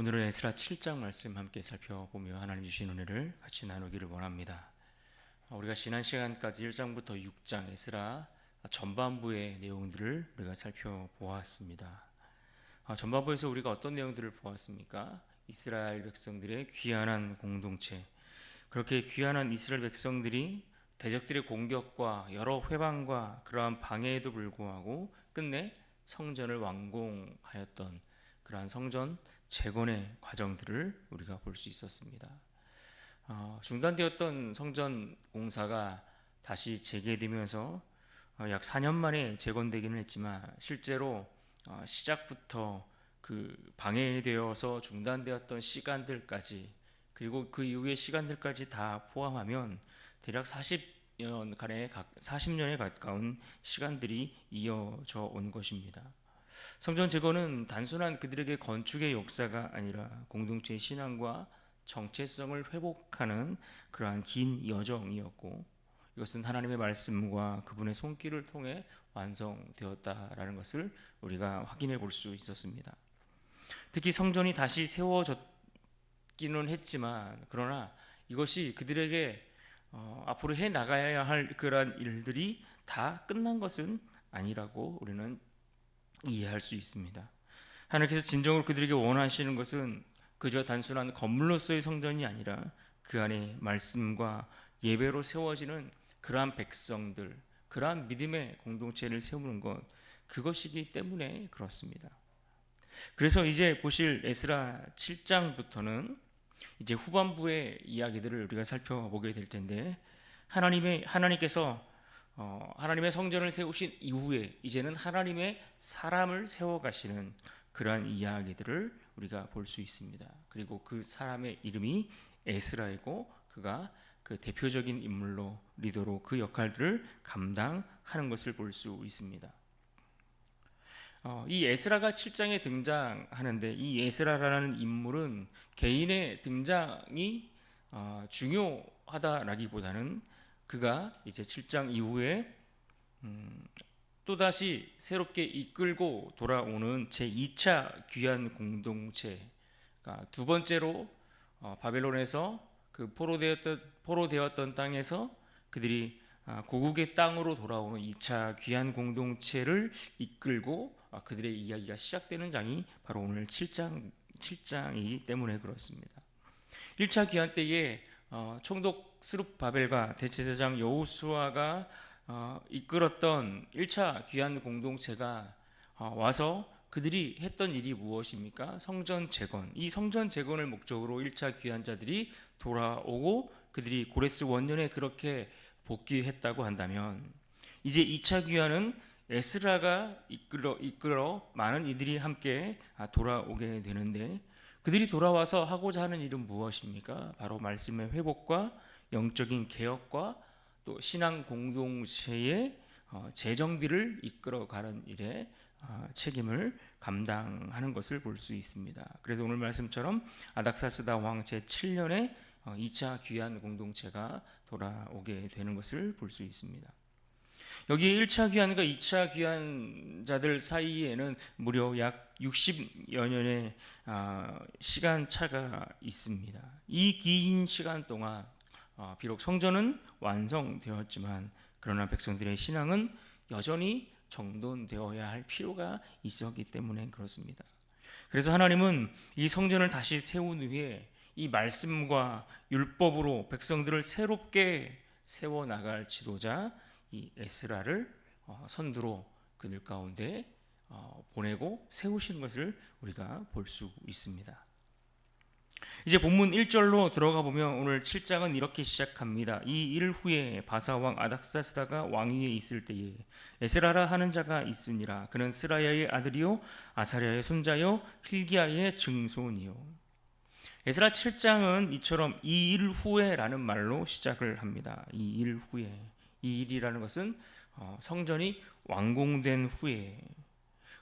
오늘은 에스라 7장 말씀 함께 살펴보며 하나님 주신 은혜를 같이 나누기를 원합니다. 우리가 지난 시간까지 1장부터 6장 에스라 전반부의 내용들을 우리가 살펴보았습니다. 전반부에서 우리가 어떤 내용들을 보았습니까? 이스라엘 백성들의 귀환한 공동체, 그렇게 귀환한 이스라엘 백성들이 대적들의 공격과 여러 회방과 그러한 방해에도 불구하고 끝내 성전을 완공하였던 그러한 성전 재건의 과정들을 우리가 볼 수 있었습니다. 중단되었던 성전 공사가 다시 재개되면서 약 4년 만에 재건되기는 했지만 실제로 시작부터 그 방해되어서 중단되었던 시간들까지 그리고 그 이후의 시간들까지 다 포함하면 대략 40년에 가까운 시간들이 이어져 온 것입니다. 성전 재건은 단순한 그들에게 건축의 역사가 아니라 공동체의 신앙과 정체성을 회복하는 그러한 긴 여정이었고, 이것은 하나님의 말씀과 그분의 손길을 통해 완성되었다라는 것을 우리가 확인해 볼 수 있었습니다. 특히 성전이 다시 세워졌기는 했지만, 그러나 이것이 그들에게 앞으로 해 나가야 할 그러한 일들이 다 끝난 것은 아니라고 우리는 이해할 수 있습니다. 하나님께서 진정으로 그들에게 원하시는 것은 그저 단순한 건물로서의 성전이 아니라 그 안에 말씀과 예배로 세워지는 그러한 백성들, 그러한 믿음의 공동체를 세우는 것, 그것이기 때문에 그렇습니다. 그래서 이제 보실 에스라 7장부터는 이제 후반부의 이야기들을 우리가 살펴보게 될 텐데, 하나님께서 하나님의 성전을 세우신 이후에 이제는 하나님의 사람을 세워가시는 그러한 이야기들을 우리가 볼 수 있습니다. 그리고 그 사람의 이름이 에스라이고 그가 그 대표적인 인물로 리더로 그 역할들을 감당하는 것을 볼 수 있습니다. 이 에스라가 7장에 등장하는데 이 에스라라는 인물은 개인의 등장이 중요하다라기보다는 그가 이제 7장 이후에 또다시 새롭게 이끌고 돌아오는 제2차 귀환 공동체가 두 번째로 바벨론에서 그 포로되었던 땅에서 그들이 고국의 땅으로 돌아오는 2차 귀환 공동체를 이끌고 그들의 이야기가 시작되는 장이 바로 오늘 7장이기 때문에 그렇습니다. 1차 귀환 때에 총독 스룹바벨과 대제사장 여호수아가 이끌었던 1차 귀환 공동체가 와서 그들이 했던 일이 무엇입니까? 성전 재건. 이 성전 재건을 목적으로 1차 귀환자들이 돌아오고 그들이 고레스 원년에 그렇게 복귀했다고 한다면 이제 2차 귀환은 에스라가 이끌어 많은 이들이 함께 돌아오게 되는데 그들이 돌아와서 하고자 하는 일은 무엇입니까? 바로 말씀의 회복과 영적인 개혁과 또 신앙 공동체의 재정비를 이끌어가는 일에 책임을 감당하는 것을 볼 수 있습니다. 그래서 오늘 말씀처럼 아닥사스다 왕 제7년에 2차 귀환 공동체가 돌아오게 되는 것을 볼 수 있습니다. 여기 1차 귀환과 2차 귀환자들 사이에는 무려 약 60여 년의 시간 차가 있습니다. 이 긴 시간 동안 비록 성전은 완성되었지만 그러나 백성들의 신앙은 여전히 정돈되어야 할 필요가 있었기 때문에 그렇습니다. 그래서 하나님은 이 성전을 다시 세운 후에 이 말씀과 율법으로 백성들을 새롭게 세워나갈 지도자 이 에스라를 선두로 그들 가운데 보내고 세우신 것을 우리가 볼 수 있습니다. 이제 본문 1절로 들어가 보면 오늘 7장은 이렇게 시작합니다. 이 일 후에 바사왕 아닥사스다가 왕위에 있을 때에 에스라라 하는 자가 있으니라. 그는 스라야의 아들이요 아사랴의 손자요 hil기야의 증손이요. 에스라 7장은 이처럼 이 일 후에라는 말로 시작을 합니다. 이 일 후에. 이 일이라는 것은 성전이 완공된 후에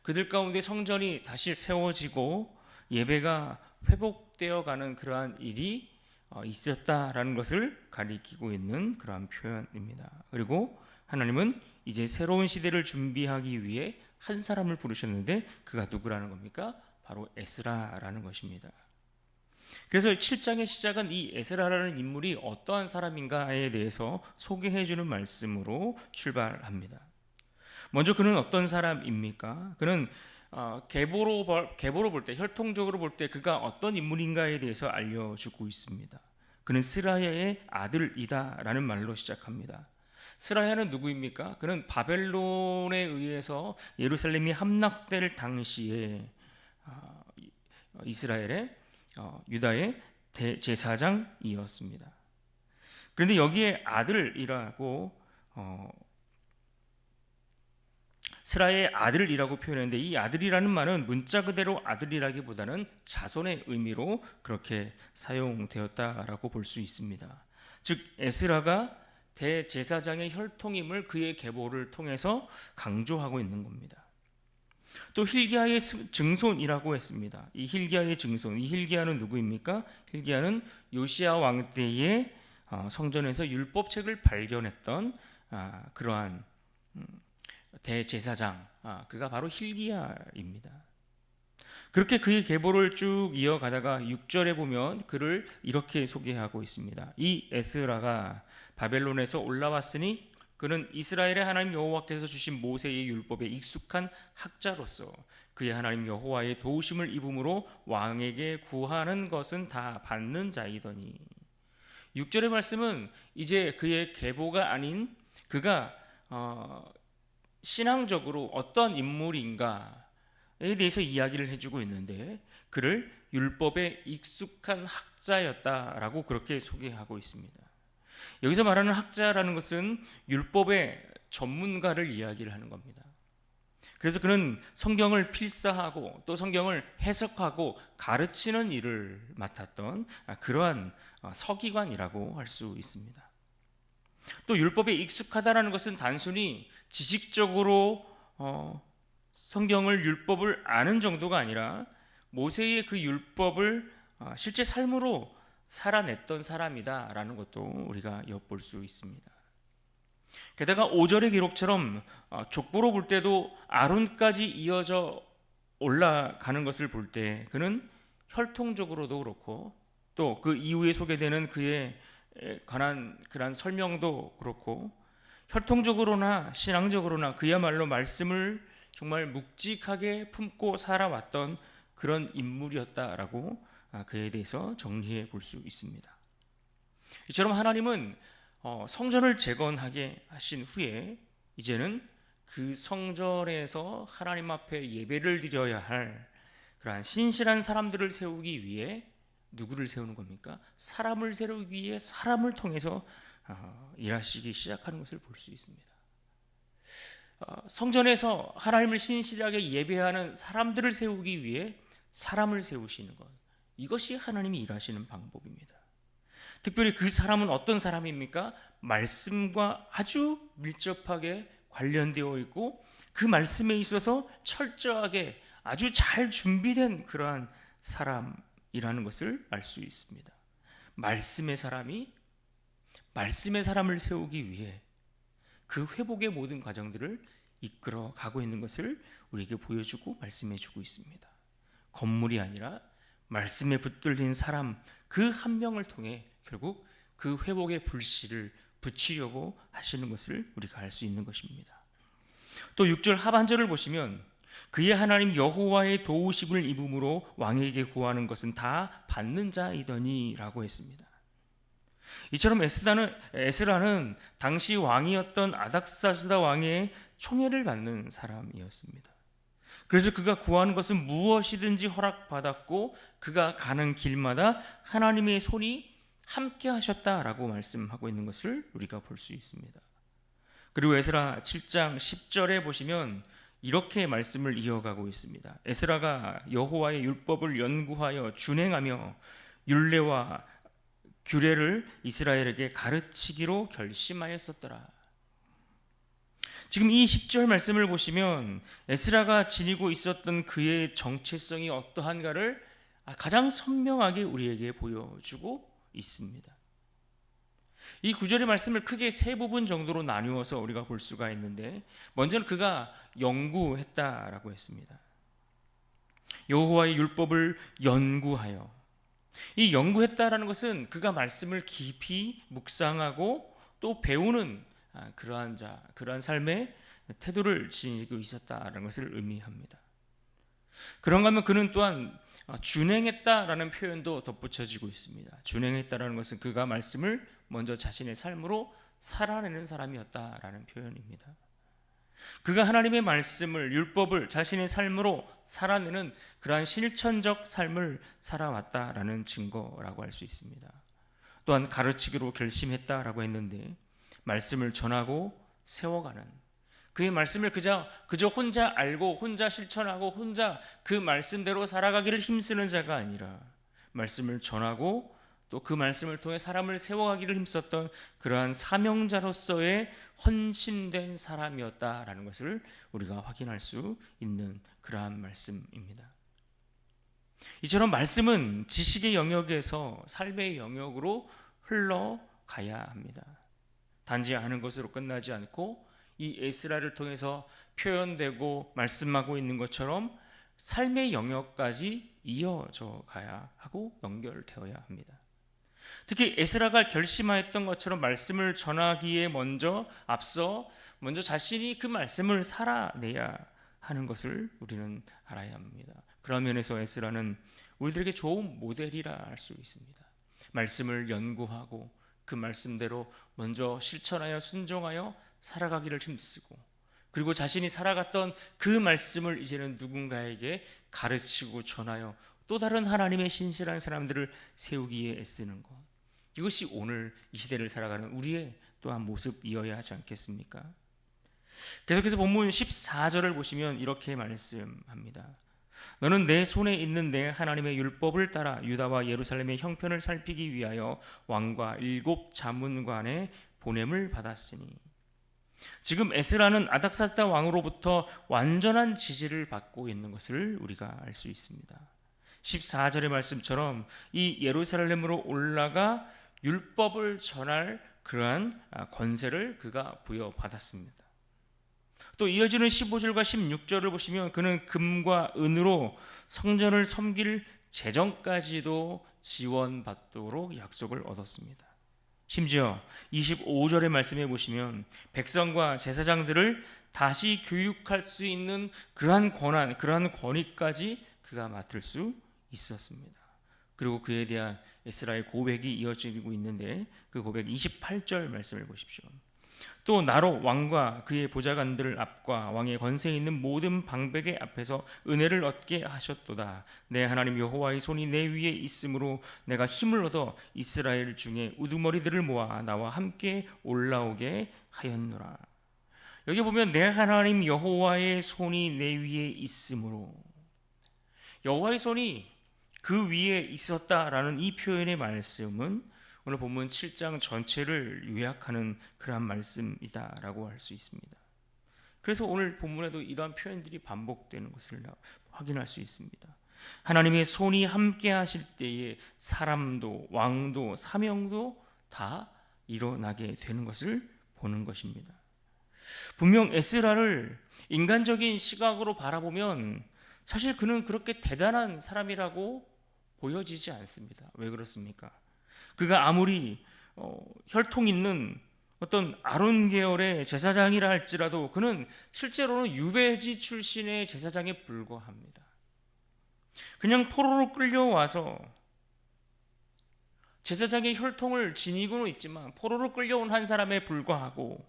그들 가운데 성전이 다시 세워지고 예배가 회복되어 가는 그러한 일이 있었다라는 것을 가리키고 있는 그러한 표현입니다. 그리고 하나님은 이제 새로운 시대를 준비하기 위해 한 사람을 부르셨는데 그가 누구라는 겁니까? 바로 에스라라는 것입니다. 그래서 7장의 시작은 이 에스라라는 인물이 어떠한 사람인가에 대해서 소개해 주는 말씀으로 출발합니다. 먼저 그는 어떤 사람입니까? 그는 계보로 볼 때, 혈통적으로 볼 때 그가 어떤 인물인가에 대해서 알려주고 있습니다. 그는 스라야의 아들이다라는 말로 시작합니다. 스라야는 누구입니까? 그는 바벨론에 의해서 예루살렘이 함락될 당시에 이스라엘의 유다의 대제사장이었습니다. 그런데 여기에 아들이라고 스라의 아들이라고 표현했는데, 이 아들이라는 말은 문자 그대로 아들이라기보다는 자손의 의미로 그렇게 사용되었다라고 볼 수 있습니다. 즉 에스라가 대제사장의 혈통임을 그의 계보를 통해서 강조하고 있는 겁니다. 또 hil기야의 증손이라고 했습니다. 이 hil기야의 증손, 이 hil기야는 누구입니까? hil기야는 요시야 왕 때에 성전에서 율법책을 발견했던 그러한 대제사장, 그가 바로 hil기야입니다. 그렇게 그의 계보를 쭉 이어가다가 6절에 보면 그를 이렇게 소개하고 있습니다. 이 에스라가 바벨론에서 올라왔으니 그는 이스라엘의 하나님 여호와께서 주신 모세의 율법에 익숙한 학자로서 그의 하나님 여호와의 도우심을 입음으로 왕에게 구하는 것은 다 받는 자이더니. 6절의 말씀은 이제 그의 계보가 아닌 그가 신앙적으로 어떤 인물인가에 대해서 이야기를 해주고 있는데, 그를 율법에 익숙한 학자였다라고 그렇게 소개하고 있습니다. 여기서 말하는 학자라는 것은 율법의 전문가를 이야기를 하는 겁니다. 그래서 그는 성경을 필사하고 또 성경을 해석하고 가르치는 일을 맡았던 그러한 서기관이라고 할 수 있습니다. 또 율법에 익숙하다라는 것은 단순히 지식적으로 성경을 율법을 아는 정도가 아니라 모세의 그 율법을 실제 삶으로 살아냈던 사람이다라는 것도 우리가 엿볼 수 있습니다. 게다가 5절의 기록처럼 족보로 볼 때도 아론까지 이어져 올라가는 것을 볼 때 그는 혈통적으로도 그렇고 또 그 이후에 소개되는 그에 관한 그런 설명도 그렇고 혈통적으로나 신앙적으로나 그야말로 말씀을 정말 묵직하게 품고 살아왔던 그런 인물이었다라고 그에 대해서 정리해 볼 수 있습니다. 이처럼 하나님은 성전을 재건하게 하신 후에 이제는 그 성전에서 하나님 앞에 예배를 드려야 할 그러한 신실한 사람들을 세우기 위해 누구를 세우는 겁니까? 사람을 세우기 위해 사람을 통해서 일하시기 시작하는 것을 볼 수 있습니다. 성전에서 하나님을 신실하게 예배하는 사람들을 세우기 위해 사람을 세우시는 것, 이것이 하나님이 일하시는 방법입니다. 특별히 그 사람은 어떤 사람입니까? 말씀과 아주 밀접하게 관련되어 있고 그 말씀에 있어서 철저하게 아주 잘 준비된 그러한 사람이라는 것을 알 수 있습니다. 말씀의 사람이 말씀의 사람을 세우기 위해 그 회복의 모든 과정들을 이끌어 가고 있는 것을 우리에게 보여주고 말씀해주고 있습니다. 건물이 아니라 말씀에 붙들린 사람 그 한 명을 통해 결국 그 회복의 불씨를 붙이려고 하시는 것을 우리가 알 수 있는 것입니다. 또 6절 하반절을 보시면 그의 하나님 여호와의 도우심을 입음으로 왕에게 구하는 것은 다 받는 자이더니 라고 했습니다. 이처럼 에스라는 당시 왕이었던 아닥사스다 왕의 총애를 받는 사람이었습니다. 그래서 그가 구하는 것은 무엇이든지 허락받았고 그가 가는 길마다 하나님의 손이 함께 하셨다라고 말씀하고 있는 것을 우리가 볼 수 있습니다. 그리고 에스라 7장 10절에 보시면 이렇게 말씀을 이어가고 있습니다. 에스라가 여호와의 율법을 연구하여 준행하며 율례와 규례를 이스라엘에게 가르치기로 결심하였었더라. 지금 이 10절 말씀을 보시면 에스라가 지니고 있었던 그의 정체성이 어떠한가를 가장 선명하게 우리에게 보여주고 있습니다. 이 9절의 말씀을 크게 세 부분 정도로 나누어서 우리가 볼 수가 있는데, 먼저는 그가 연구했다라고 했습니다. 여호와의 율법을 연구하여. 이 연구했다라는 것은 그가 말씀을 깊이 묵상하고 또 배우는 그러한 삶의 태도를 지니고 있었다라는 것을 의미합니다. 그런가 하면 그는 또한 준행했다라는 표현도 덧붙여지고 있습니다. 준행했다라는 것은 그가 말씀을 먼저 자신의 삶으로 살아내는 사람이었다라는 표현입니다. 그가 하나님의 말씀을, 율법을 자신의 삶으로 살아내는 그러한 실천적 삶을 살아왔다라는 증거라고 할 수 있습니다. 또한 가르치기로 결심했다라고 했는데 말씀을 전하고 세워가는, 그의 말씀을 그저 혼자 알고 혼자 실천하고 혼자 그 말씀대로 살아가기를 힘쓰는 자가 아니라 말씀을 전하고 또 그 말씀을 통해 사람을 세워가기를 힘썼던 그러한 사명자로서의 헌신된 사람이었다라는 것을 우리가 확인할 수 있는 그러한 말씀입니다. 이처럼 말씀은 지식의 영역에서 삶의 영역으로 흘러가야 합니다. 단지 아는 것으로 끝나지 않고 이 에스라를 통해서 표현되고 말씀하고 있는 것처럼 삶의 영역까지 이어져 가야 하고 연결되어야 합니다. 특히 에스라가 결심하였던 것처럼 말씀을 전하기에 앞서 자신이 그 말씀을 살아내야 하는 것을 우리는 알아야 합니다. 그런 면에서 에스라는 우리들에게 좋은 모델이라 할 수 있습니다. 말씀을 연구하고 그 말씀대로 먼저 실천하여 순종하여 살아가기를 힘쓰고, 그리고 자신이 살아갔던 그 말씀을 이제는 누군가에게 가르치고 전하여 또 다른 하나님의 신실한 사람들을 세우기에 애쓰는 것, 이것이 오늘 이 시대를 살아가는 우리의 또한 모습이어야 하지 않겠습니까? 계속해서 본문 14절을 보시면 이렇게 말씀합니다. 너는 내 손에 있는 내 하나님의 율법을 따라 유다와 예루살렘의 형편을 살피기 위하여 왕과 7 자문관의 보냄을 받았으니. 지금 에스라는 아닥사스다 왕으로부터 완전한 지지를 받고 있는 것을 우리가 알 수 있습니다. 14절의 말씀처럼 이 예루살렘으로 올라가 율법을 전할 그러한 권세를 그가 부여받았습니다. 또 이어지는 15절과 16절을 보시면 그는 금과 은으로 성전을 섬길 재정까지도 지원받도록 약속을 얻었습니다. 심지어 25절의 말씀에 보시면 백성과 제사장들을 다시 교육할 수 있는 그러한 권한, 그러한 권위까지 그가 맡을 수 있었습니다. 그리고 그에 대한 에스라의 고백이 이어지고 있는데 그 고백 28절 말씀을 보십시오. 또 나로 왕과 그의 보좌관들 앞과 왕의 권세에 있는 모든 방백의 앞에서 은혜를 얻게 하셨도다. 내 하나님 여호와의 손이 내 위에 있으므로 내가 힘을 얻어 이스라엘 중에 우두머리들을 모아 나와 함께 올라오게 하였노라. 여기 보면 내 하나님 여호와의 손이 내 위에 있으므로, 여호와의 손이 그 위에 있었다라는 이 표현의 말씀은 오늘 본문 7장 전체를 요약하는 그러한 말씀이다라고 할 수 있습니다. 그래서 오늘 본문에도 이러한 표현들이 반복되는 것을 확인할 수 있습니다. 하나님의 손이 함께 하실 때에 사람도 왕도 사명도 다 일어나게 되는 것을 보는 것입니다. 분명 에스라를 인간적인 시각으로 바라보면 사실 그는 그렇게 대단한 사람이라고 보여지지 않습니다. 왜 그렇습니까? 그가 아무리 혈통 있는 어떤 아론 계열의 제사장이라 할지라도 그는 실제로는 유배지 출신의 제사장에 불과합니다. 그냥 포로로 끌려와서 제사장의 혈통을 지니고는 있지만 포로로 끌려온 한 사람에 불과하고,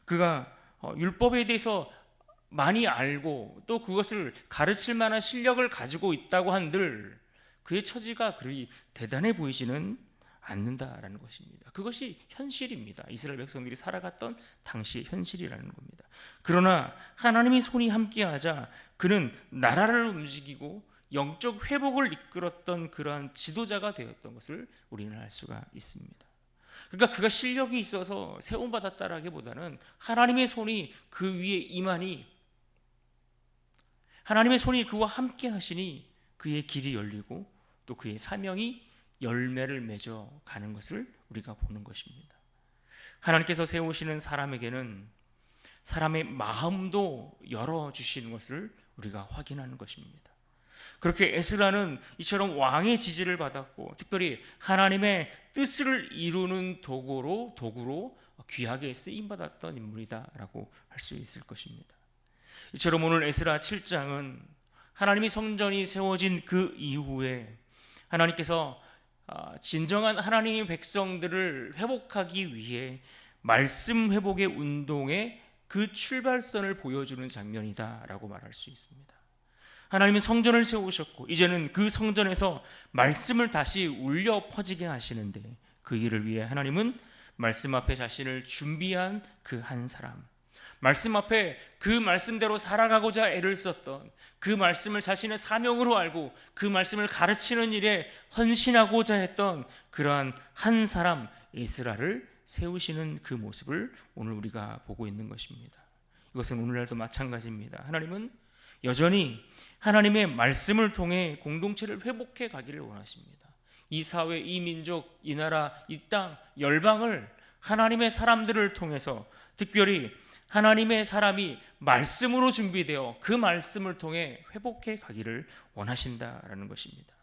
그가 율법에 대해서 많이 알고 또 그것을 가르칠 만한 실력을 가지고 있다고 한들 그의 처지가 그리 대단해 보이지는 않는다라는 것입니다. 그것이 현실입니다. 이스라엘 백성들이 살아갔던 당시의 현실이라는 겁니다. 그러나 하나님의 손이 함께하자 그는 나라를 움직이고 영적 회복을 이끌었던 그러한 지도자가 되었던 것을 우리는 알 수가 있습니다. 그러니까 그가 실력이 있어서 세움받았다라기보다는 하나님의 손이 그 위에 임하니, 하나님의 손이 그와 함께 하시니 그의 길이 열리고 또 그의 사명이 열매를 맺어 가는 것을 우리가 보는 것입니다. 하나님께서 세우시는 사람에게는 사람의 마음도 열어주시는 것을 우리가 확인하는 것입니다. 그렇게 에스라는 이처럼 왕의 지지를 받았고 특별히 하나님의 뜻을 이루는 도구로 귀하게 쓰임 받았던 인물이다라고 할 수 있을 것입니다. 이처럼 오늘 에스라 7장은 하나님이 성전이 세워진 그 이후에 하나님께서 진정한 하나님의 백성들을 회복하기 위해 말씀 회복의 운동의 그 출발선을 보여주는 장면이다라고 말할 수 있습니다. 하나님은 성전을 세우셨고 이제는 그 성전에서 말씀을 다시 울려 퍼지게 하시는데 그 일을 위해 하나님은 말씀 앞에 자신을 준비한 그 한 사람, 말씀 앞에 그 말씀대로 살아가고자 애를 썼던, 그 말씀을 자신의 사명으로 알고 그 말씀을 가르치는 일에 헌신하고자 했던 그러한 한 사람 에스라를 세우시는 그 모습을 오늘 우리가 보고 있는 것입니다. 이것은 오늘날도 마찬가지입니다. 하나님은 여전히 하나님의 말씀을 통해 공동체를 회복해 가기를 원하십니다. 이 사회, 이 민족, 이 나라, 이 땅, 열방을 하나님의 사람들을 통해서 특별히 하나님의 사람이 말씀으로 준비되어 그 말씀을 통해 회복해 가기를 원하신다라는 것입니다.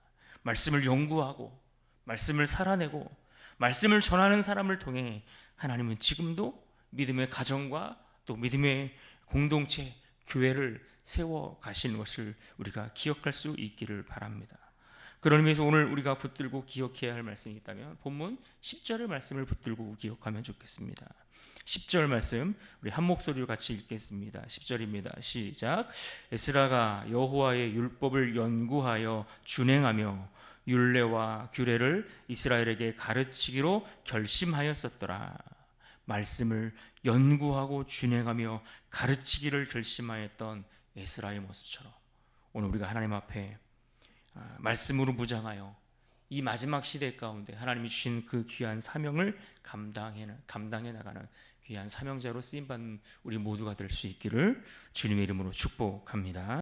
말씀을 연구하고 말씀을 살아내고 말씀을 전하는 사람을 통해 하나님은 지금도 믿음의 가정과 또 믿음의 공동체, 교회를 세워 가시는 것을 우리가 기억할 수 있기를 바랍니다. 그런 의미에서 오늘 우리가 붙들고 기억해야 할 말씀이 있다면 본문 10절의 말씀을 붙들고 기억하면 좋겠습니다. 10절 말씀 우리 한 목소리로 같이 읽겠습니다. 10절입니다. 시작. 에스라가 여호와의 율법을 연구하여 준행하며 율례와 규례를 이스라엘에게 가르치기로 결심하였었더라. 말씀을 연구하고 준행하며 가르치기를 결심하였던 에스라의 모습처럼 오늘 우리가 하나님 앞에 말씀으로 무장하여 이 마지막 시대 가운데 하나님이 주신 그 귀한 사명을 감당해 나가는 귀한 사명자로 쓰임받는 우리 모두가 될 수 있기를 주님의 이름으로 축복합니다.